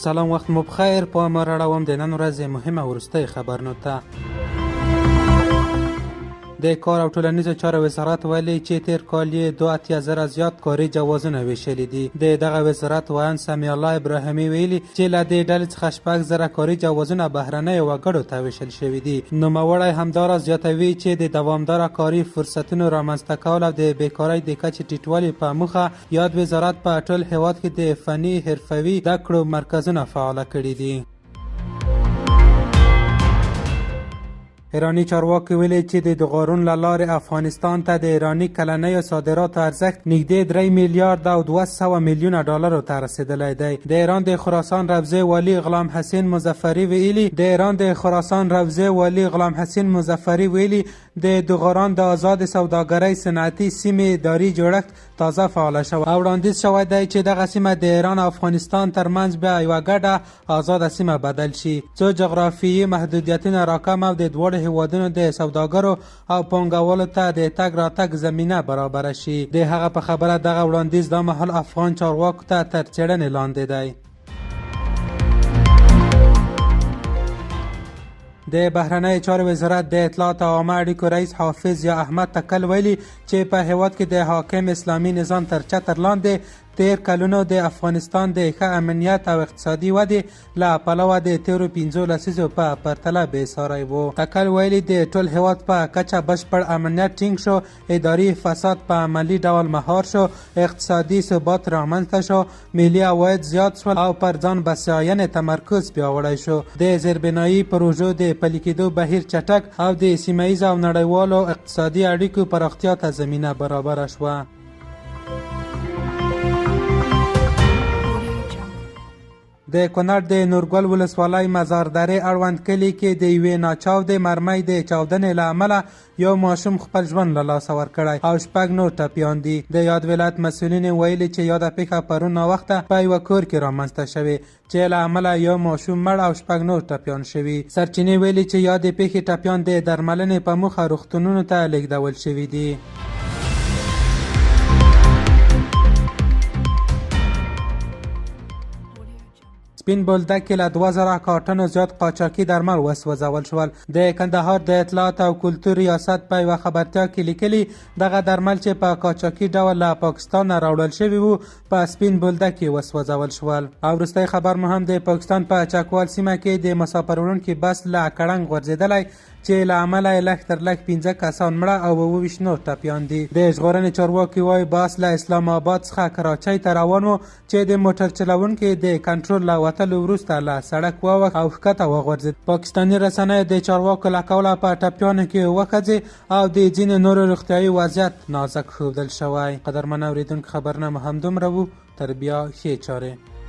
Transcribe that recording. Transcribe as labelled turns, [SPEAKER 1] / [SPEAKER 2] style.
[SPEAKER 1] سلام، وخت مو بخیر. په ما راړوم د نن ورځې مهمه وروستۍ خبرنو ته. د کار او ټولنیزو چارو وزارت ویلي چې تیر کال یې 2,000 زیات کاري جوازونه ویشلي دي. د دغه وزارت ویاند سمیع الله ابراهیمي ویلي چې له دې ډلې څخه 6,000 کاري جوازونه بهرنیو وګړو ته ویشل شوي دي. نوموړی همداراز زیاتوي چې د دوامداره کاري فرصتونو رامنځته کول او د بیکارۍ د کچې ټیټوالي په موخه یاد وزارت په ټول هیواد کې د فني حرفوي زده کړو مرکزونه فعاله کړي دي. ایرانی چارواکي ویلي چې د دغارون له لارې افغانستان ته د ایراني کلنیو صادراتو ارزښت نږدې 3 میلیارد او 200 میلیونه ډالرو ته رسیدلی دی. د ایران د خراسان روضې والي غلام حسین مظفري ویلي د دغاران د آزاد سوداګرۍ صنعتي سیمې اداري جوړښت تازه فعاله شوی او وړاندیز شوی دی چې دغه سیمه د ایران او افغانستان ترمنځ بیا یوه ګډه آزاده سیمه بدل شي. څو جغرافیایي محدودیتونه راکم او د دواړو هیوادونو د سوداګرو او پانګوالو ته د تګ راتګ زمینه برابره شي. د هغه په خبره دغه وړاندیز دا مهال افغان چارواکو ته تر څېړنې لاندې دی. د بهرنۍ چارو وزارت د اطلاعات او عامه اړیکو رئیس حافظ یا احمد تکل ویلي چې په هیواد کې د حاکم اسلامي نظام تر چتر لاندې تیر کلونو د افغانستان د ښه امنیت او اقتصادي ودې له پلوه د تیرو 15 لسیزو په پرتله بېساری و. تکل ویلي د ټول هیواد په کچه بشپړ امنیت ټینګ شو، اداري فساد په عملي ډول مهار شو، اقتصادي ثبات رامنځته شو، ملي عواید زیات شول او پر ځان بسیاینې تمرکز پیاوړی شو. د زیربنایي پروژو د پلي کېدو بهیر چټک او د سیمه ییزو او نړیوالو اقتصادي اړیکو پراختیا ته زمینه برابره شوه. د کونړ د نورګل ولسوالۍ مزاردرې اړوند کلي کې د یوې ناچاودې مرمۍ د چاودنې له امله یو ماشوم خپل ژوند له لاسه ورکړی او 6 نور ټپیان دي. د یاد ولایت مسؤلین ویلي چې یاده پیښه پرون ناوخته په یوه کور کې رامنځته شوې چې له امله یو ماشوم مړ او 6 نور ټپیان شوي. سرچینې ویلي چې یادې پیښې ټپیان د درملنې په موخه روغتونونو ته لیږدول شوي دي. سپین بولدک کې له 2000 کارټنو زیات قاچاقي درمل وسوځول شول. د کندهار د اطلاعات او کلتور ریاست په یوه خبرتیا کې لیکلي دغه درمل چې په قاچاقي ډول له پاکستان راوړل شوي وو په سپین بولدک کې وسوځول شول. او وروستی خبر مو هم د پاکستان په چکوال سیمه کې د مسافر وړونکي بس له کړنګ غورځېدلی چې له امله یې لږ تر لږ 15 کسان مړه او 22 نور ټپیان دي. د ژغورنې چارواکي وایي بس له اسلام آباد څخه کراچۍ ته روان و چې د موټر چلوونکي د کنټرول له وتلو وروسته له سړک واوښت او ښکته وغورځېد. پاکستاني رسنیو د چارواکو له قوله په ټپیانو کې اووه ښځې او د ځینې نورو روغتیایي وضعیت نازک ښودل شوی. قدرمن اورېدونکو، خبرونه مو همدومره وو. تر بیا ښې چارې.